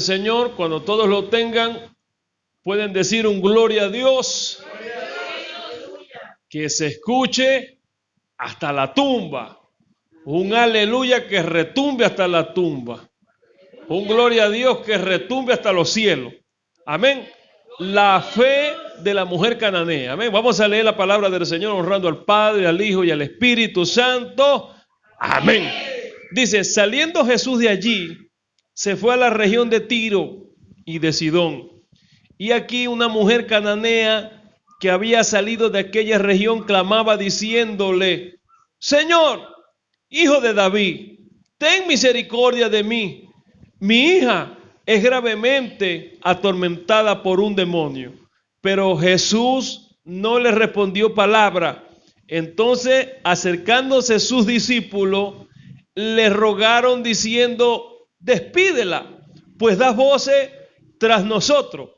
Señor. Cuando todos lo tengan, pueden decir un gloria a Dios. Que se escuche hasta la tumba. Un aleluya que retumbe hasta la tumba. Un gloria a Dios que retumbe hasta los cielos. Amén. La fe de la mujer cananea. Amén. Vamos a leer la palabra del Señor honrando al Padre, al Hijo y al Espíritu Santo. Amén. Dice, saliendo Jesús de allí, se fue a la región de Tiro y de Sidón. Y aquí una mujer cananea que había salido de aquella región clamaba diciéndole, Señor, Hijo de David, ten misericordia de mí. Mi hija es gravemente atormentada por un demonio. Pero Jesús no le respondió palabra. Entonces, acercándose sus discípulos, le rogaron diciendo, despídela, pues da voces tras nosotros.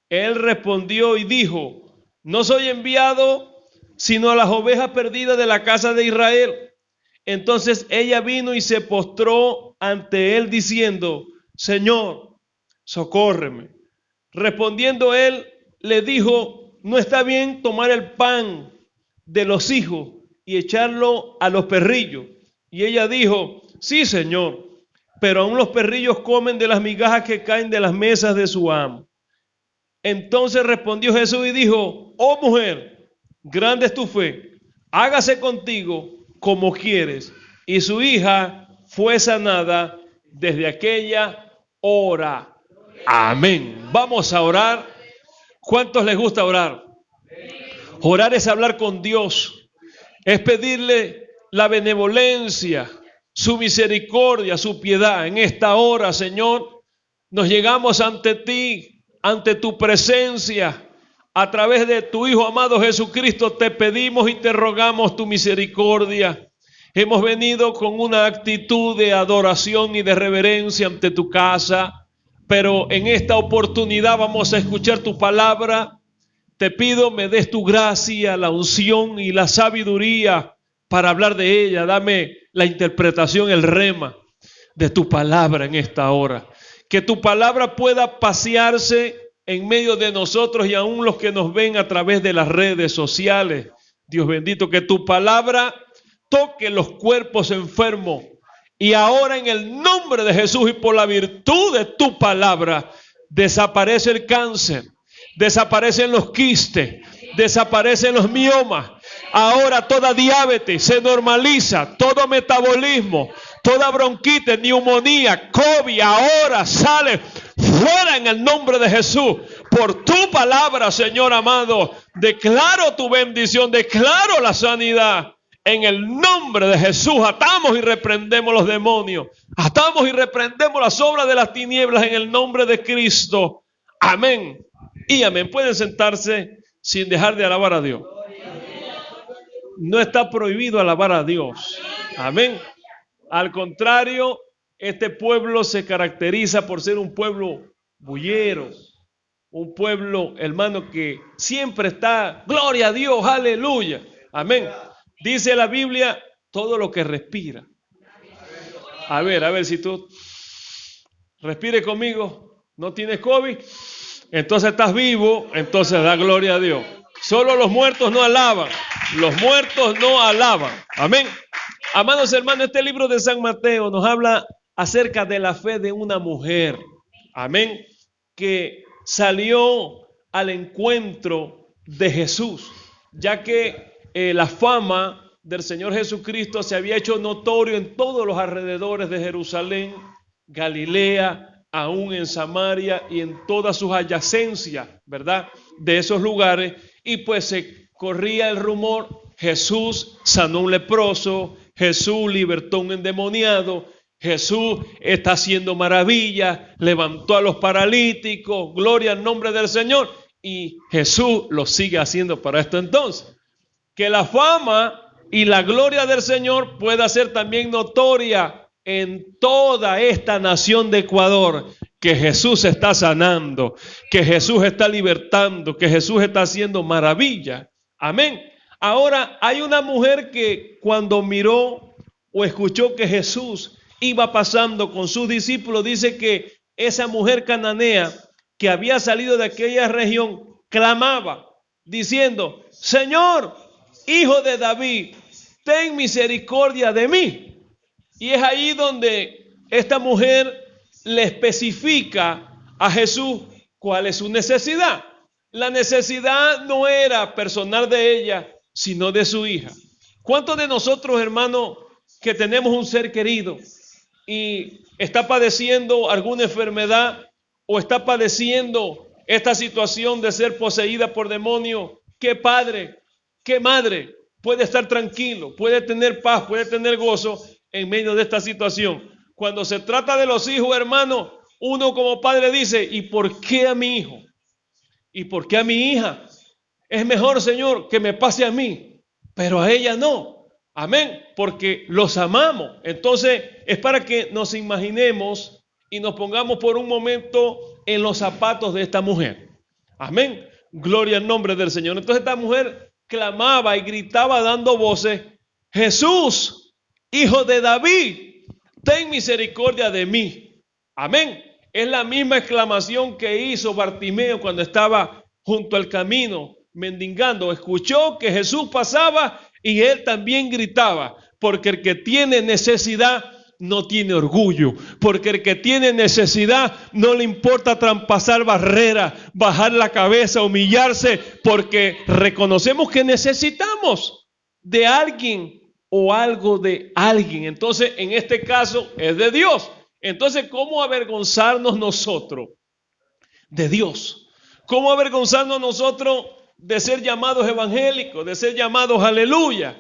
Él respondió y dijo, no soy enviado sino a las ovejas perdidas de la casa de Israel. Entonces ella vino y se postró ante él diciendo, Señor, socórreme. Respondiendo él, le dijo, no está bien tomar el pan de los hijos y echarlo a los perrillos. Y ella dijo, sí, Señor, pero aún los perrillos comen de las migajas que caen de las mesas de su amo. Entonces respondió Jesús y dijo, oh mujer, grande es tu fe, hágase contigo como quieres. Y su hija fue sanada desde aquella hora. Amén. Vamos a orar. ¿Cuántos les gusta orar? Orar es hablar con Dios, es pedirle la benevolencia, su misericordia, su piedad. En esta hora, Señor, nos llegamos ante ti, ante tu presencia, a través de tu Hijo amado Jesucristo, te pedimos y te rogamos tu misericordia. Hemos venido con una actitud de adoración y de reverencia ante tu casa, pero en esta oportunidad vamos a escuchar tu palabra. Te pido me des tu gracia, la unción y la sabiduría para hablar de ella. Dame la interpretación, el rema de tu palabra en esta hora. Que tu palabra pueda pasearse en medio de nosotros y aún los que nos ven a través de las redes sociales. Dios bendito, que tu palabra toque los cuerpos enfermos. Y ahora en el nombre de Jesús y por la virtud de tu palabra, desaparece el cáncer, desaparecen los quistes, desaparecen los miomas. Ahora toda diabetes se normaliza, todo metabolismo, toda bronquitis, neumonía, COVID, ahora sale fuera en el nombre de Jesús. Por tu palabra, Señor amado, declaro tu bendición, declaro la sanidad. En el nombre de Jesús atamos y reprendemos los demonios, atamos y reprendemos las obras de las tinieblas en el nombre de Cristo. Amén y amén. Pueden sentarse sin dejar de alabar a Dios. No está prohibido alabar a Dios. Amén. Al contrario, este pueblo se caracteriza por ser un pueblo bullero, un pueblo, hermano, que siempre está, gloria a Dios, aleluya. Amén. Dice la Biblia, todo lo que respira. A ver si tú respire conmigo, no tienes COVID, entonces estás vivo, entonces da gloria a Dios. Solo los muertos no alaban, los muertos no alaban. Amén. Amados hermanos, este libro de San Mateo nos habla acerca de la fe de una mujer. Amén. Que salió al encuentro de Jesús, ya que la fama del Señor Jesucristo se había hecho notorio en todos los alrededores de Jerusalén, Galilea, aún en Samaria y en todas sus adyacencias, ¿verdad? De esos lugares. Y pues se corría el rumor, Jesús sanó un leproso, Jesús libertó un endemoniado, Jesús está haciendo maravillas, levantó a los paralíticos, gloria al nombre del Señor. Y Jesús lo sigue haciendo para esto entonces. Que la fama y la gloria del Señor pueda ser también notoria en toda esta nación de Ecuador, que Jesús está sanando, que Jesús está libertando, que Jesús está haciendo maravillas. Amén. Ahora hay una mujer que cuando miró o escuchó que Jesús iba pasando con sus discípulos, dice que esa mujer cananea que había salido de aquella región clamaba diciendo: Señor, hijo de David, ten misericordia de mí. Y es ahí donde esta mujer le especifica a Jesús cuál es su necesidad. La necesidad no era personal de ella, sino de su hija. ¿Cuántos de nosotros, hermanos, que tenemos un ser querido y está padeciendo alguna enfermedad o está padeciendo esta situación de ser poseída por demonios, qué padre, qué madre puede estar tranquilo, puede tener paz, puede tener gozo en medio de esta situación? Cuando se trata de los hijos, hermano, uno como padre dice: ¿y por qué a mi hijo? ¿Y por qué a mi hija? Es mejor, Señor, que me pase a mí, pero a ella no. Amén, porque los amamos. Entonces es para que nos imaginemos y nos pongamos por un momento en los zapatos de esta mujer. Amén, gloria al nombre del Señor. Entonces esta mujer clamaba y gritaba dando voces: Jesús, hijo de David, ten misericordia de mí. Amén. Es la misma exclamación que hizo Bartimeo cuando estaba junto al camino mendigando. Escuchó que Jesús pasaba y él también gritaba, porque el que tiene necesidad no tiene orgullo, porque el que tiene necesidad no le importa traspasar barreras, bajar la cabeza, humillarse, porque reconocemos que necesitamos de alguien o algo de alguien. Entonces, en este caso es de Dios. Entonces, ¿cómo avergonzarnos nosotros de Dios? ¿Cómo avergonzarnos nosotros de ser llamados evangélicos, de ser llamados aleluya?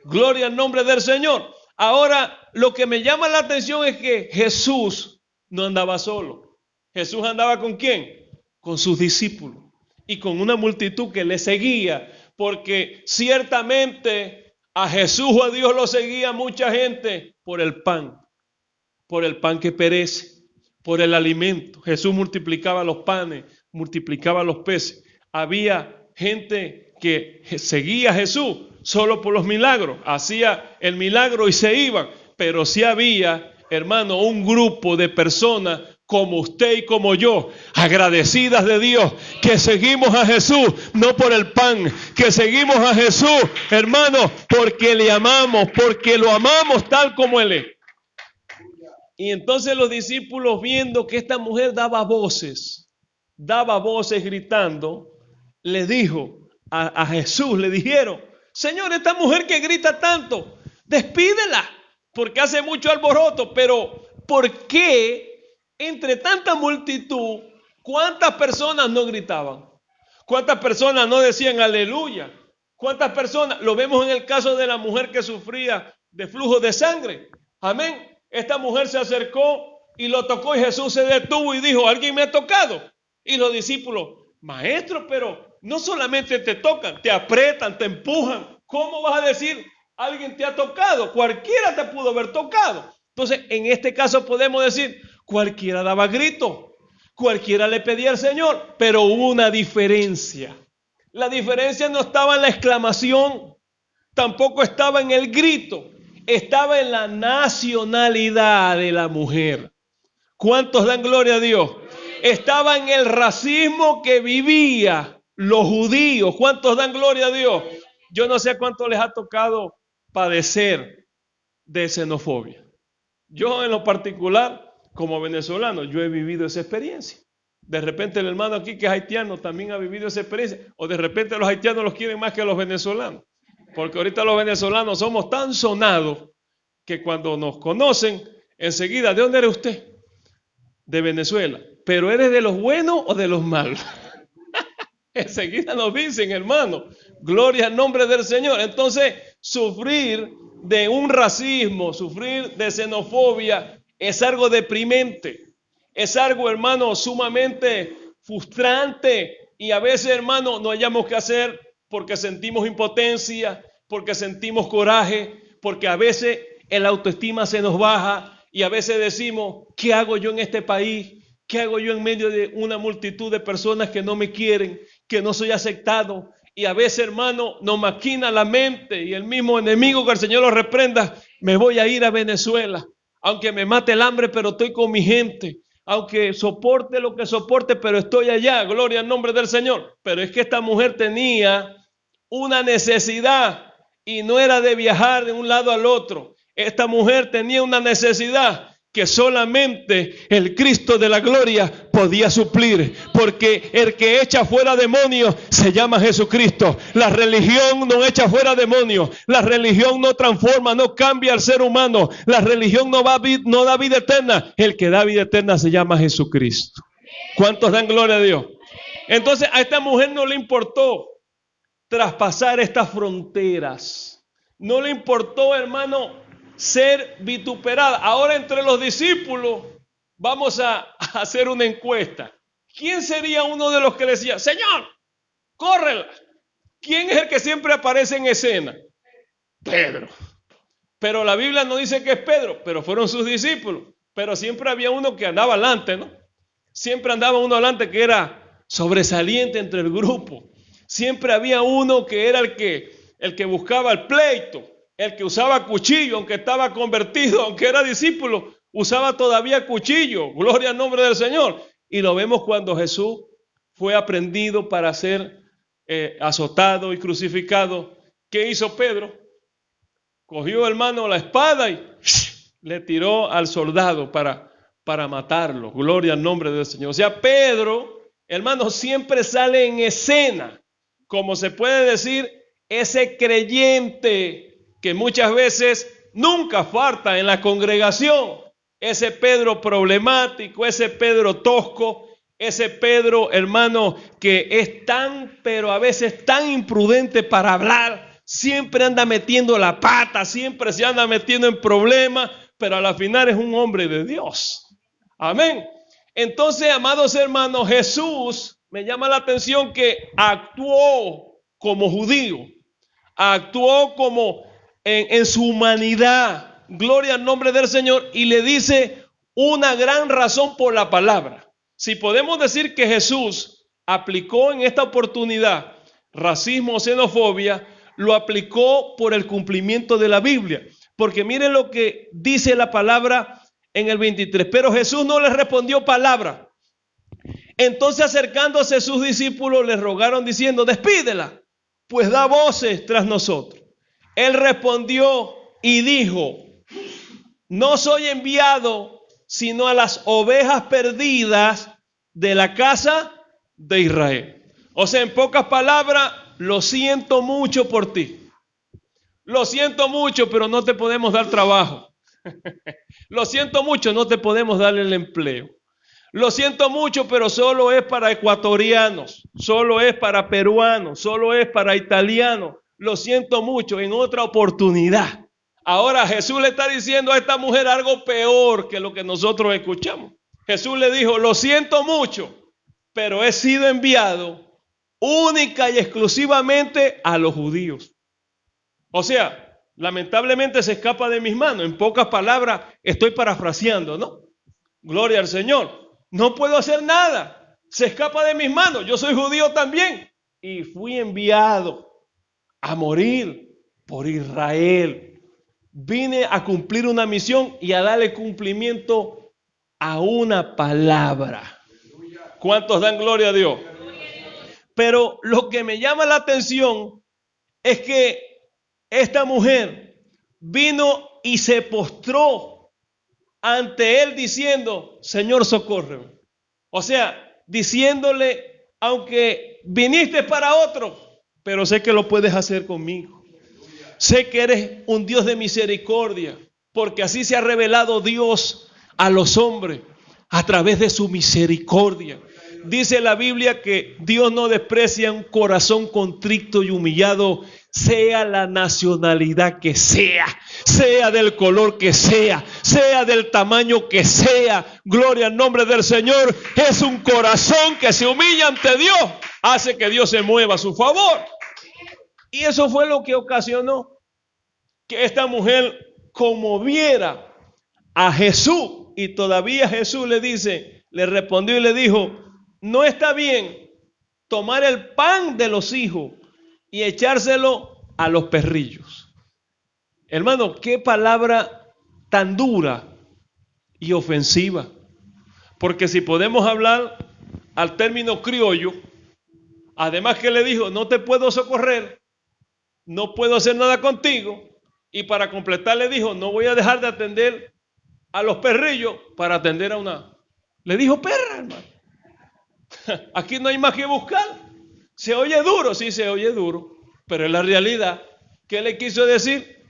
Gloria al nombre del Señor. Ahora, lo que me llama la atención es que Jesús no andaba solo. Jesús andaba ¿con quién? Con sus discípulos y con una multitud que le seguía, porque ciertamente a Jesús o a Dios lo seguía mucha gente por el pan que perece, por el alimento. Jesús multiplicaba los panes, multiplicaba los peces. Había gente que seguía a Jesús solo por los milagros, hacía el milagro y se iban, pero sí había, hermano, un grupo de personas como usted y como yo, agradecidas de Dios, que seguimos a Jesús no por el pan, que seguimos a Jesús, hermano, porque le amamos, porque lo amamos tal como Él es. Y entonces los discípulos, viendo que esta mujer daba voces gritando, le dijo a Jesús, le dijeron: Señor, esta mujer que grita tanto, despídela, porque hace mucho alboroto. Pero ¿por qué entre tanta multitud, cuántas personas no gritaban? ¿Cuántas personas no decían aleluya? ¿Cuántas personas? Lo vemos en el caso de la mujer que sufría de flujo de sangre. Amén. Esta mujer se acercó y lo tocó y Jesús se detuvo y dijo: ¿alguien me ha tocado? Y los discípulos: Maestro, pero no solamente te tocan, te aprietan, te empujan. ¿Cómo vas a decir alguien te ha tocado? Cualquiera te pudo haber tocado. Entonces, en este caso podemos decir, cualquiera daba grito, cualquiera le pedía al Señor, pero hubo una diferencia. La diferencia no estaba en la exclamación, tampoco estaba en el grito. Estaba en la nacionalidad de la mujer. ¿Cuántos dan gloria a Dios? Estaba en el racismo que vivía los judíos. ¿Cuántos dan gloria a Dios? Yo no sé cuánto les ha tocado padecer de xenofobia. Yo en lo particular, como venezolano, yo he vivido esa experiencia. De repente el hermano aquí que es haitiano también ha vivido esa experiencia. O de repente los haitianos los quieren más que los venezolanos. Porque ahorita los venezolanos somos tan sonados que cuando nos conocen, enseguida, ¿de dónde eres usted? De Venezuela. ¿Pero eres de los buenos o de los malos? Enseguida nos dicen, hermano, gloria al nombre del Señor. Entonces, sufrir de un racismo, sufrir de xenofobia, es algo deprimente. Es algo, hermano, sumamente frustrante. Y a veces, hermano, no hayamos qué hacer, porque sentimos impotencia, porque sentimos coraje, porque a veces el autoestima se nos baja y a veces decimos, ¿qué hago yo en este país? ¿Qué hago yo en medio de una multitud de personas que no me quieren, que no soy aceptado? Y a veces, hermano, nos maquina la mente y el mismo enemigo, que el Señor lo reprenda, me voy a ir a Venezuela, aunque me mate el hambre, pero estoy con mi gente. aunque soporte lo que soporte, pero estoy allá, gloria al nombre del Señor. Pero es que esta mujer tenía una necesidad y no era de viajar de un lado al otro. Esta mujer tenía una necesidad que solamente el Cristo de la gloria podía suplir, porque el que echa fuera demonios se llama Jesucristo. La religión no echa fuera demonios, la religión no transforma, no cambia al ser humano, la religión no da vida eterna. El que da vida eterna se llama Jesucristo. ¿Cuántos dan gloria a Dios? Entonces a esta mujer no le importó traspasar estas fronteras, no le importó, hermano, ser vituperada. Ahora entre los discípulos vamos a hacer una encuesta. ¿Quién sería uno de los que decía, Señor, córrela? ¿Quién es el que siempre aparece en escena? Pedro. Pero la Biblia no dice que es Pedro, pero fueron sus discípulos. Pero siempre había uno que andaba adelante, ¿no? Siempre andaba uno adelante que era sobresaliente entre el grupo. Siempre había uno que era el que buscaba el pleito. El que usaba cuchillo, aunque estaba convertido, aunque era discípulo, usaba todavía cuchillo. Gloria al nombre del Señor. Y lo vemos cuando Jesús fue aprehendido para ser azotado y crucificado. ¿Qué hizo Pedro? Cogió, hermano, la espada y le tiró al soldado para matarlo. Gloria al nombre del Señor. O sea, Pedro, hermano, siempre sale en escena. Como se puede decir, ese creyente que muchas veces nunca falta en la congregación, ese Pedro problemático, ese Pedro tosco, ese Pedro, hermano, que es tan, pero a veces tan imprudente para hablar, siempre anda metiendo la pata, siempre se anda metiendo en problemas, pero a la final es un hombre de Dios. Amén. Entonces, amados hermanos, Jesús me llama la atención que actuó como judío, actuó como en su humanidad, gloria al nombre del Señor, y le dice una gran razón por la palabra. Si podemos decir que Jesús aplicó en esta oportunidad racismo o xenofobia, lo aplicó por el cumplimiento de la Biblia. Porque miren lo que dice la palabra en el 23. Pero Jesús no le respondió palabra. Entonces acercándose a sus discípulos le rogaron diciendo, despídela, pues da voces tras nosotros. Él respondió y dijo, no soy enviado sino a las ovejas perdidas de la casa de Israel. O sea, en pocas palabras, lo siento mucho por ti. Lo siento mucho, pero no te podemos dar trabajo. Lo siento mucho, no te podemos dar el empleo. Lo siento mucho, pero solo es para ecuatorianos, solo es para peruanos, solo es para italianos. Lo siento mucho, en otra oportunidad. Ahora Jesús le está diciendo a esta mujer algo peor que lo que nosotros escuchamos. Jesús le dijo, lo siento mucho, pero he sido enviado única y exclusivamente a los judíos. O sea, lamentablemente se escapa de mis manos. En pocas palabras, estoy parafraseando, ¿no? Gloria al Señor. No puedo hacer nada. Se escapa de mis manos. Yo soy judío también. Y fui enviado a morir por Israel. Vine a cumplir una misión y a darle cumplimiento a una palabra. ¿Cuántos dan gloria a Dios? Pero lo que me llama la atención es que esta mujer vino y se postró ante él diciendo, Señor, socórreme. O sea, diciéndole, aunque viniste para otro, pero sé que lo puedes hacer conmigo. Sé que eres un Dios de misericordia, porque así se ha revelado Dios a los hombres a través de su misericordia. Dice la Biblia que Dios no desprecia un corazón contrito y humillado, sea la nacionalidad que sea, sea del color que sea del tamaño que sea. Gloria al nombre del Señor. Es un corazón que se humilla ante Dios, hace que Dios se mueva a su favor. Y eso fue lo que ocasionó que esta mujer conmoviera a Jesús. Y todavía Jesús le respondió y le dijo, no está bien tomar el pan de los hijos y echárselo a los perrillos. Hermano, qué palabra tan dura y ofensiva. Porque si podemos hablar al término criollo, además que le dijo, no te puedo socorrer, no puedo hacer nada contigo, y para completar le dijo, no voy a dejar de atender a los perrillos para atender a una. Le dijo perra, hermano. Aquí no hay más que buscar. ¿Se oye duro? Sí, se oye duro, pero es la realidad. ¿Qué le quiso decir?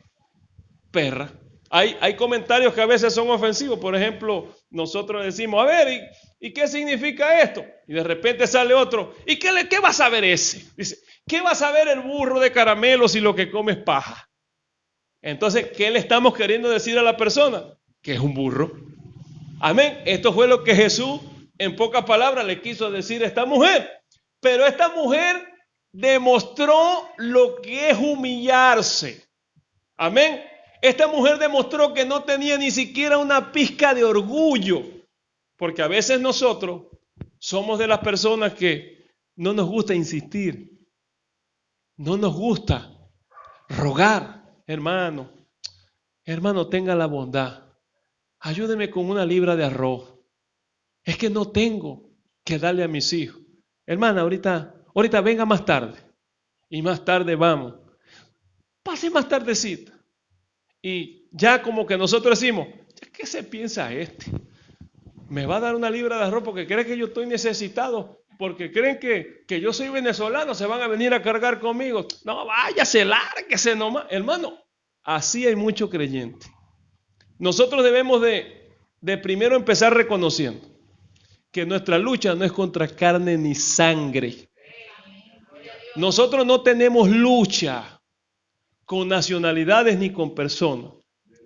Perra. Hay comentarios que a veces son ofensivos. Por ejemplo, nosotros decimos, a ver, ¿y qué significa esto? Y de repente sale otro, ¿y qué va a saber ese? Dice, ¿qué va a saber el burro de caramelo si lo que come es paja? Entonces, ¿qué le estamos queriendo decir a la persona? Que es un burro. Amén. Esto fue lo que Jesús, en pocas palabras, le quiso decir a esta mujer. Pero esta mujer demostró lo que es humillarse. Amén. Esta mujer demostró que no tenía ni siquiera una pizca de orgullo, porque a veces nosotros somos de las personas que no nos gusta insistir, no nos gusta rogar, hermano, tenga la bondad, ayúdeme con una libra de arroz, es que no tengo que darle a mis hijos, hermana, ahorita venga más tarde, y más tarde vamos, pase más tardecita. Y ya como que nosotros decimos, ¿qué se piensa este? Me va a dar una libra de arroz porque cree que yo estoy necesitado, porque creen que yo soy venezolano, se van a venir a cargar conmigo. No, váyase, lárguese nomás. Hermano, así hay mucho creyente. Nosotros debemos de primero empezar reconociendo que nuestra lucha no es contra carne ni sangre. Nosotros no tenemos lucha con nacionalidades ni con personas.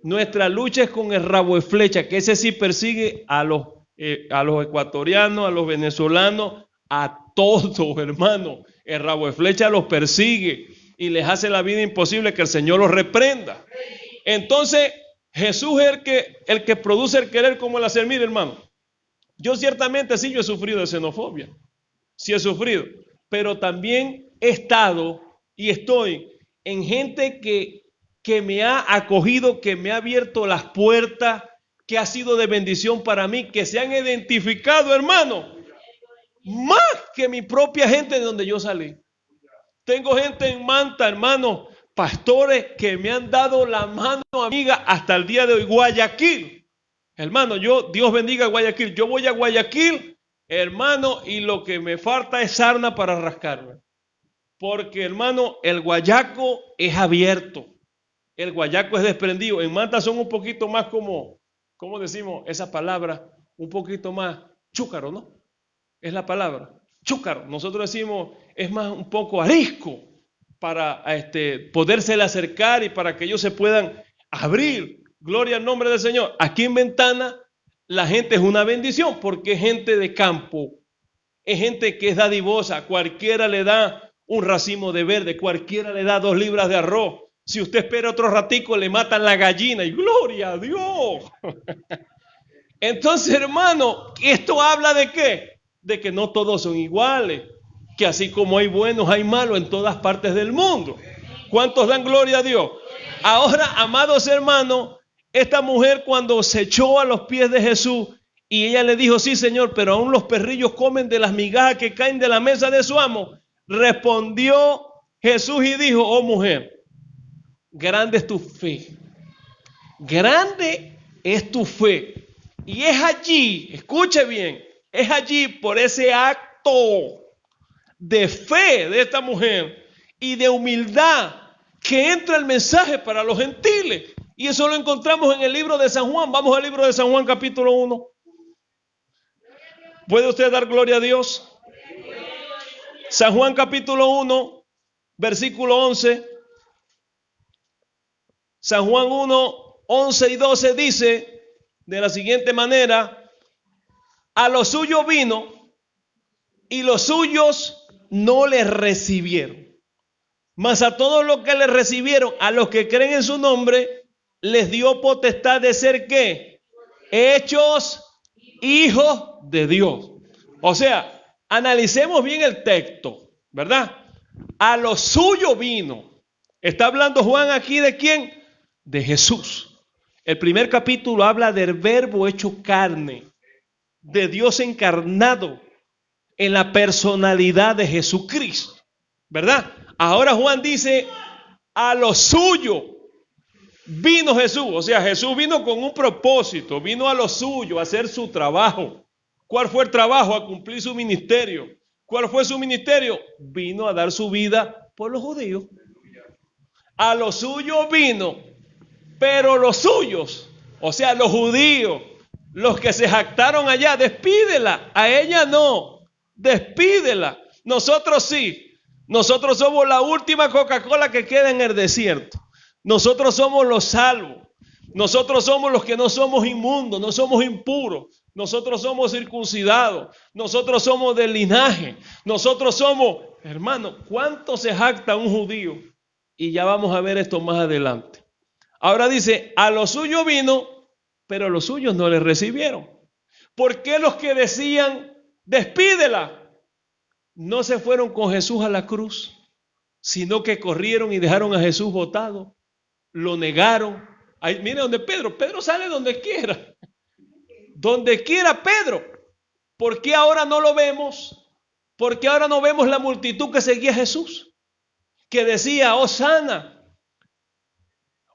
Nuestra lucha es con el rabo de flecha, que ese sí persigue a los ecuatorianos, a los venezolanos, a todos, hermano. El rabo de flecha los persigue y les hace la vida imposible, que el Señor los reprenda. Entonces, Jesús es el que produce el querer como el hacer. Mire, hermano, yo ciertamente sí, yo he sufrido de xenofobia. Sí he sufrido, pero también he estado y estoy en gente que me ha acogido, que me ha abierto las puertas, que ha sido de bendición para mí, que se han identificado, hermano, más que mi propia gente de donde yo salí. Tengo gente en Manta, hermano, pastores que me han dado la mano amiga hasta el día de hoy. Guayaquil, hermano, Dios bendiga Guayaquil. Yo voy a Guayaquil, hermano, y lo que me falta es sarna para rascarme. Porque, hermano, el guayaco es abierto. El guayaco es desprendido. En Manta son un poquito más ¿cómo decimos esa palabra? Un poquito más chúcaro, ¿no? Es la palabra, chúcaro. Nosotros decimos, es más un poco arisco para podérsele acercar y para que ellos se puedan abrir. Gloria al nombre del Señor. Aquí en Ventana la gente es una bendición porque es gente de campo. Es gente que es dadivosa. Cualquiera le da un racimo de verde, cualquiera le da 2 libras de arroz. Si usted espera otro ratico, le matan la gallina y gloria a Dios. Entonces, hermano, ¿esto habla de qué? De que no todos son iguales, que así como hay buenos, hay malos en todas partes del mundo. ¿Cuántos dan gloria a Dios? Ahora, amados hermanos, esta mujer cuando se echó a los pies de Jesús y ella le dijo, sí, Señor, pero aún los perrillos comen de las migajas que caen de la mesa de su amo. Respondió Jesús y dijo, oh mujer, grande es tu fe, grande es tu fe. Y es allí, escuche bien, es allí por ese acto de fe de esta mujer y de humildad que entra el mensaje para los gentiles. Y eso lo encontramos en el libro de San Juan. Vamos al libro de San Juan capítulo 1. ¿Puede usted dar gloria a Dios? San Juan capítulo 1, versículo 11. San Juan 1, 11 y 12 dice de la siguiente manera: a lo suyo vino y los suyos no le recibieron. Mas a todos los que le recibieron, a los que creen en su nombre, les dio potestad de ser ¿qué? Hechos hijos de Dios. O sea, analicemos bien el texto, ¿verdad? A lo suyo vino. Está hablando Juan aquí ¿de quién? De Jesús. El primer capítulo habla del verbo hecho carne. de Dios encarnado en la personalidad de Jesucristo, ¿verdad? Ahora Juan dice, a lo suyo vino Jesús. O sea, Jesús vino con un propósito, vino a lo suyo, a hacer su trabajo. ¿Cuál fue el trabajo? A cumplir su ministerio. ¿Cuál fue su ministerio? Vino a dar su vida por los judíos. A lo suyo vino, pero los suyos, o sea, los judíos, los que se jactaron allá, despídela. A ella no, despídela. Nosotros sí. Nosotros somos la última Coca-Cola que queda en el desierto. Nosotros somos los salvos. Nosotros somos los que no somos inmundos, no somos impuros. Nosotros somos circuncidados. Nosotros somos del linaje. Nosotros somos, hermano, ¿cuánto se jacta un judío? Y ya vamos a ver esto más adelante. Ahora dice, a lo suyo vino, pero los suyos no le recibieron. ¿Por qué los que decían, despídela, no se fueron con Jesús a la cruz, sino que corrieron y dejaron a Jesús botado? Lo negaron. Ahí, mire donde Pedro sale donde quiera. Donde quiera Pedro. ¿Por qué ahora no lo vemos? ¿Por qué ahora no vemos la multitud que seguía a Jesús? Que decía, Hosana,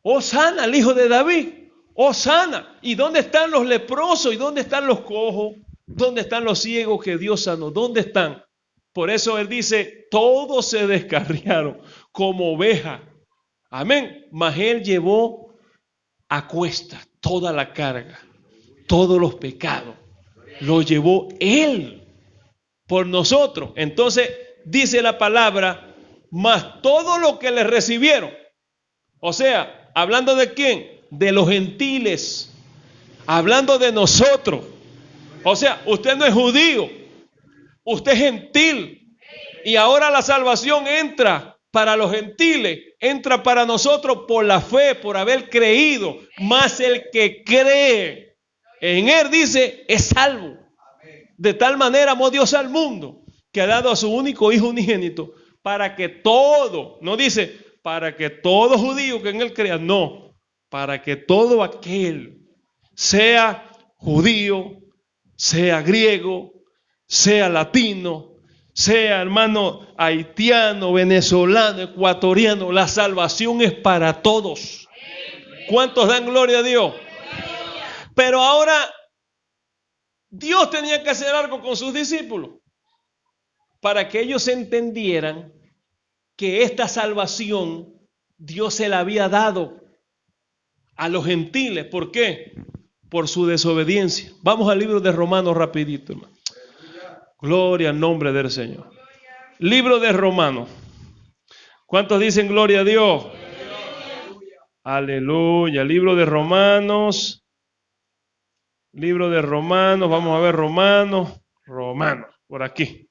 Hosana, el hijo de David, Hosana. ¿Y dónde están los leprosos? ¿Y dónde están los cojos? ¿Dónde están los ciegos que Dios sanó? ¿Dónde están? Por eso él dice, todos se descarriaron como ovejas. Amén. Mas él llevó a cuestas toda la carga, todos los pecados. Lo llevó él por nosotros. Entonces dice la palabra, mas todo lo que le recibieron. O sea, ¿hablando de quién? De los gentiles. Hablando de nosotros. O sea, usted no es judío, usted es gentil. Y ahora la salvación entra para los gentiles, entra para nosotros por la fe, por haber creído. Más el que cree en él, dice, es salvo. De tal manera amó Dios al mundo, que ha dado a su único Hijo unigénito, para que todo, no dice, para que todo judío que en él crea, no, para que todo aquel, sea judío, sea griego, sea latino, sea hermano haitiano, venezolano, ecuatoriano, la salvación es para todos. ¿Cuántos dan gloria a Dios? Pero ahora Dios tenía que hacer algo con sus discípulos para que ellos entendieran que esta salvación Dios se la había dado a los gentiles. ¿Por qué? Por su desobediencia. Vamos al libro de Romanos rapidito, hermano. Gloria al nombre del Señor. Libro de Romanos. ¿Cuántos dicen gloria a Dios? Aleluya. Libro de Romanos. Libro de Romanos. Vamos a ver Romanos. Por aquí.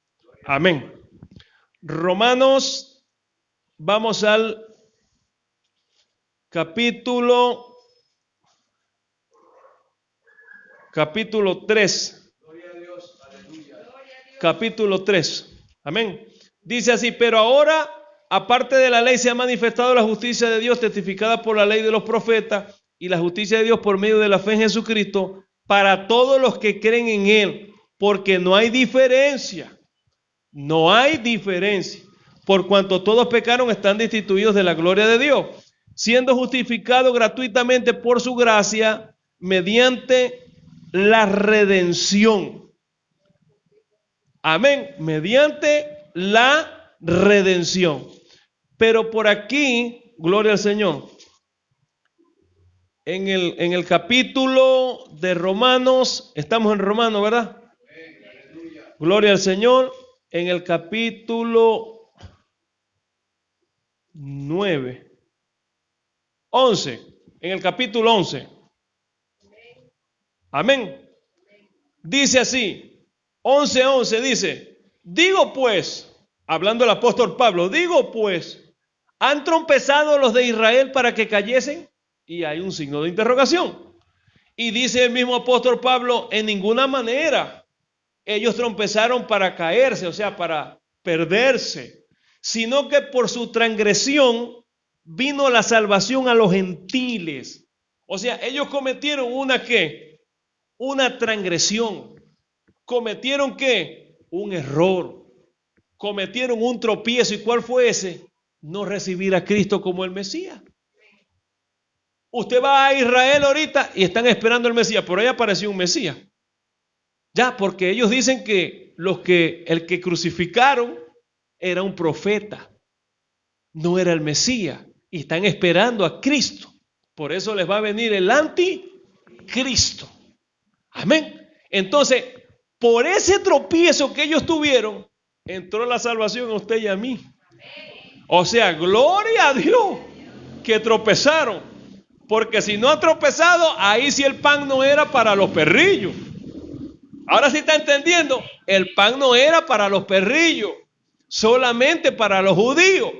Amén. Romanos, vamos al capítulo 3. Capítulo 3. Amén. Dice así, pero ahora, aparte de la ley, se ha manifestado la justicia de Dios testificada por la ley de los profetas y la justicia de Dios por medio de la fe en Jesucristo para todos los que creen en Él, porque no hay diferencia. No hay diferencia. Por cuanto todos pecaron, están destituidos de la gloria de Dios, siendo justificados gratuitamente por su gracia mediante la redención. Amén. Mediante la redención. Pero por aquí, gloria al Señor, en el capítulo de Romanos, estamos en Romanos, ¿verdad? Gloria al Señor. En el capítulo 9, 11, en el capítulo 11. Amén. Dice así, 11:11 dice, digo pues, hablando el apóstol Pablo, digo pues, ¿han trompezado los de Israel para que cayesen? Y hay un signo de interrogación. Y dice el mismo apóstol Pablo, en ninguna manera. Ellos trompezaron para caerse, o sea, para perderse, sino que por su transgresión vino la salvación a los gentiles. O sea, ellos cometieron una ¿qué? Una transgresión. cometieron ¿qué? Un error. Cometieron un tropiezo. ¿Y cuál fue ese? No recibir a Cristo como el Mesías. Usted va a Israel ahorita y están esperando el Mesías. Por ahí apareció un Mesías. Ya, porque ellos dicen que el que crucificaron era un profeta. No era el Mesías. Y están esperando a Cristo. Por eso les va a venir el anticristo. Amén. Entonces, por ese tropiezo que ellos tuvieron, entró la salvación a usted y a mí. O sea, gloria a Dios que tropezaron. Porque si no han tropezado, ahí sí el pan no era para los perrillos. Ahora sí está entendiendo, el pan no era para los perrillos, solamente para los judíos.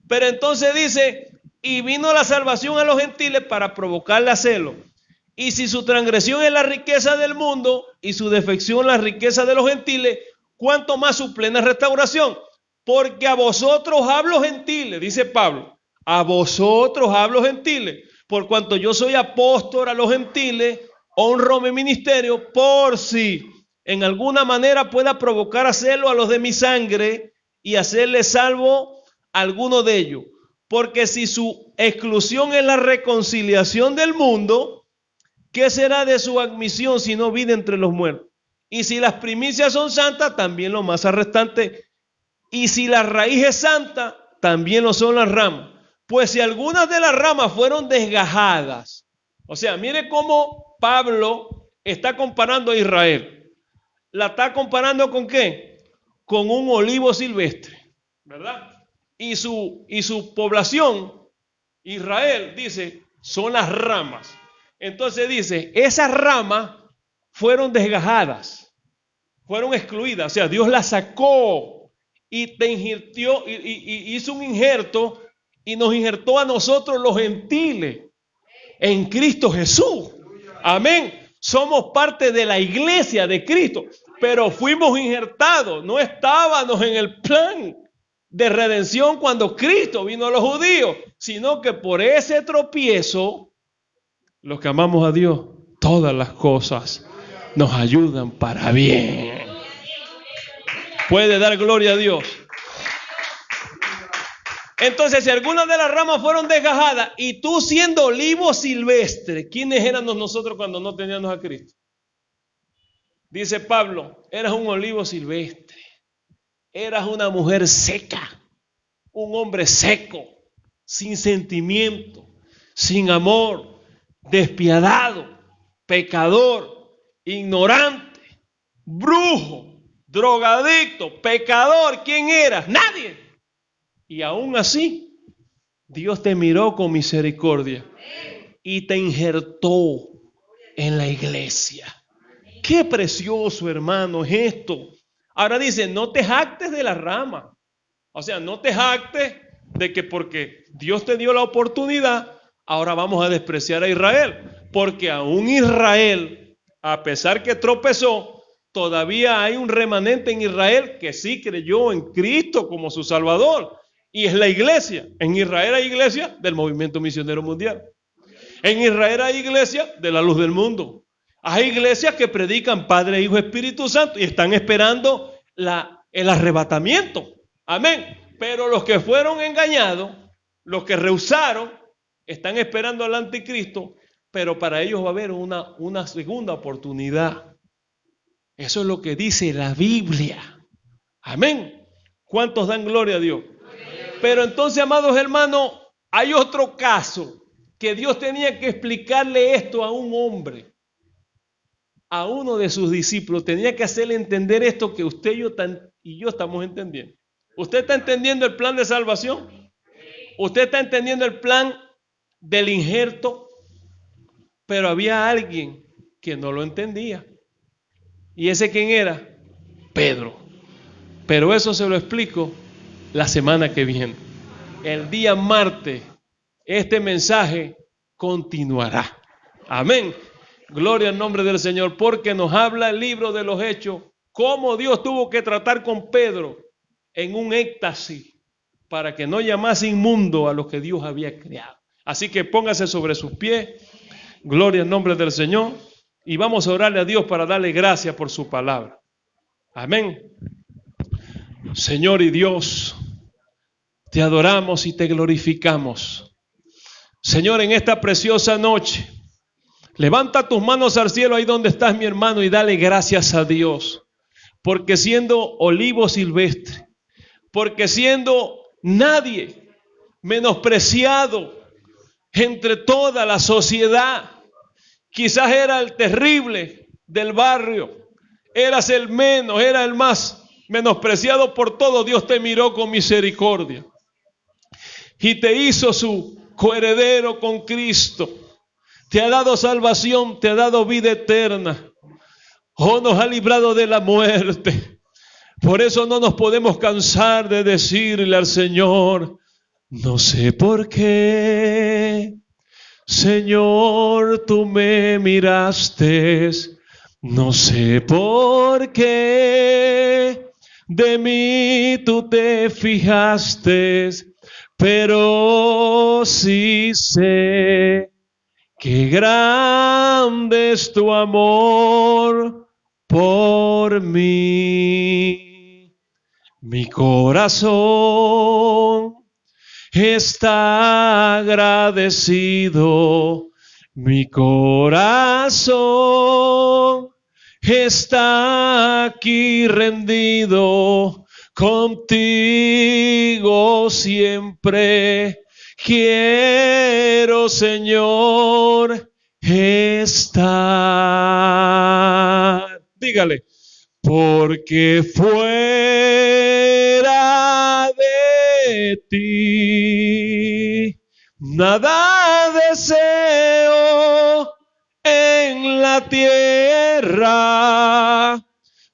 Pero entonces dice, y vino la salvación a los gentiles para provocarle a celo. Y si su transgresión es la riqueza del mundo y su defección la riqueza de los gentiles, ¿cuánto más su plena restauración? Porque a vosotros hablo gentiles, dice Pablo, a vosotros hablo gentiles, por cuanto yo soy apóstol a los gentiles, honro mi ministerio por si en alguna manera pueda provocar a celo a los de mi sangre y hacerle salvo a alguno de ellos. Porque si su exclusión es la reconciliación del mundo, ¿qué será de su admisión si no vida entre los muertos? Y si las primicias son santas, también lo más arrestante. Y si la raíz es santa, también lo son las ramas. Pues si algunas de las ramas fueron desgajadas, o sea, mire cómo Pablo está comparando a Israel. ¿La está comparando con qué? Con un olivo silvestre, ¿verdad? Y su población, Israel, dice, son las ramas. Entonces dice, esas ramas fueron desgajadas, fueron excluidas, o sea, Dios las sacó y te injertó, y hizo un injerto y nos injertó a nosotros los gentiles en Cristo Jesús. Amén. Somos parte de la iglesia de Cristo, pero fuimos injertados, no estábamos en el plan de redención cuando Cristo vino a los judíos, sino que por ese tropiezo, los que amamos a Dios, todas las cosas nos ayudan para bien. Puede dar gloria a Dios. Entonces, si algunas de las ramas fueron desgajadas y tú siendo olivo silvestre, ¿quiénes éramos nosotros cuando no teníamos a Cristo? Dice Pablo, eras un olivo silvestre, eras una mujer seca, un hombre seco, sin sentimiento, sin amor, despiadado, pecador, ignorante, brujo, drogadicto, pecador. ¿Quién eras? Nadie. Y aún así, Dios te miró con misericordia y te injertó en la iglesia. Qué precioso, hermano, es esto. Ahora dice, no te jactes de la rama. O sea, no te jactes de que porque Dios te dio la oportunidad, ahora vamos a despreciar a Israel. Porque aún Israel, a pesar que tropezó, todavía hay un remanente en Israel que sí creyó en Cristo como su Salvador. Y es la iglesia. En Israel hay iglesia del movimiento misionero mundial. En Israel hay iglesia de la luz del mundo. Hay iglesias que predican Padre, Hijo, Espíritu Santo y están esperando el arrebatamiento. Amén. Pero los que fueron engañados, los que rehusaron, están esperando al anticristo, pero para ellos va a haber una segunda oportunidad. Eso es lo que dice la Biblia. Amén. ¿Cuántos dan gloria a Dios? Pero entonces, amados hermanos, hay otro caso que Dios tenía que explicarle esto a un hombre, a uno de sus discípulos. Tenía que hacerle entender esto que usted y yo estamos entendiendo. ¿Usted está entendiendo el plan de salvación? ¿Usted está entendiendo el plan del injerto? Pero había alguien que no lo entendía. ¿Y ese quién era? Pedro. Pero eso se lo explico la semana que viene. El día martes, este mensaje continuará. Amén. Gloria al nombre del Señor, porque nos habla el libro de los Hechos, cómo Dios tuvo que tratar con Pedro en un éxtasis para que no llamase inmundo a los que Dios había creado. Así que póngase sobre sus pies. Gloria al nombre del Señor. Y vamos a orarle a Dios para darle gracias por su palabra. Amén. Señor y Dios, te adoramos y te glorificamos. Señor, en esta preciosa noche, levanta tus manos al cielo ahí donde estás, mi hermano, y dale gracias a Dios. Porque siendo olivo silvestre, porque siendo nadie, menospreciado entre toda la sociedad, quizás era el terrible del barrio, eras el menos, era el más menospreciado por todo, Dios te miró con misericordia y te hizo su coheredero con Cristo. Te ha dado salvación, te ha dado vida eterna. Oh, nos ha librado de la muerte. Por eso no nos podemos cansar de decirle al Señor, no sé por qué, Señor, tú me miraste, no sé por qué, de mí tú te fijaste, pero sí sé que grande es tu amor por mí. Mi corazón está agradecido, mi corazón está aquí rendido, contigo siempre quiero, Señor, estar. Dígale, porque fuera de ti nada deseo en la tierra.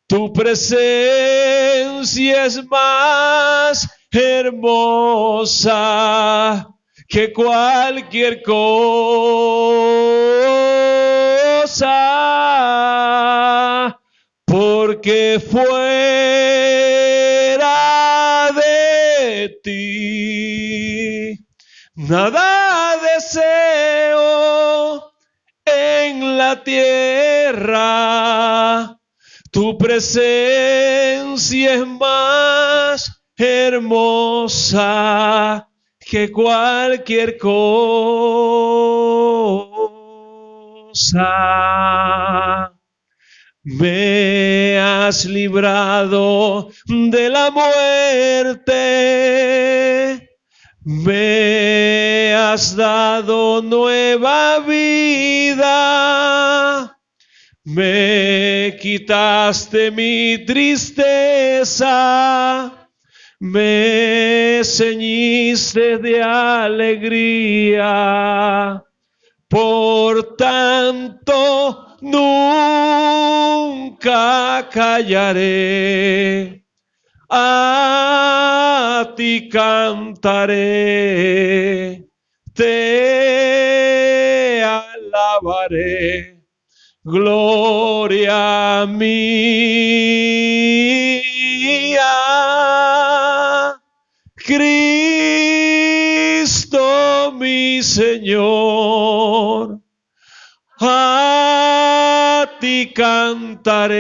Tu presencia es más hermosa que cualquier cosa, porque fuera de ti nada deseo en la tierra. Tu presencia es más hermosa que cualquier cosa. Me has librado de la muerte, me has dado nueva vida. Me quitaste mi tristeza, me ceñiste de alegría. Por tanto, nunca callaré, a ti cantaré, te alabaré. Gloria mía, Cristo mi Señor, a ti cantaré,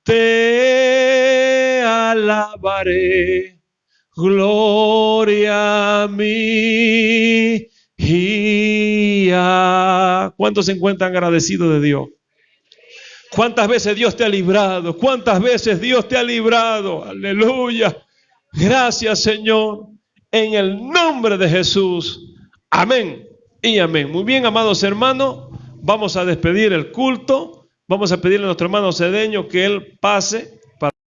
te alabaré. Gloria mía. ¿Cuántos se encuentran agradecidos de Dios? ¿Cuántas veces Dios te ha librado? ¿Cuántas veces Dios te ha librado? Aleluya. Gracias, Señor. En el nombre de Jesús. Amén y amén. Muy bien, amados hermanos. Vamos a despedir el culto. Vamos a pedirle a nuestro hermano Cedeño que él pase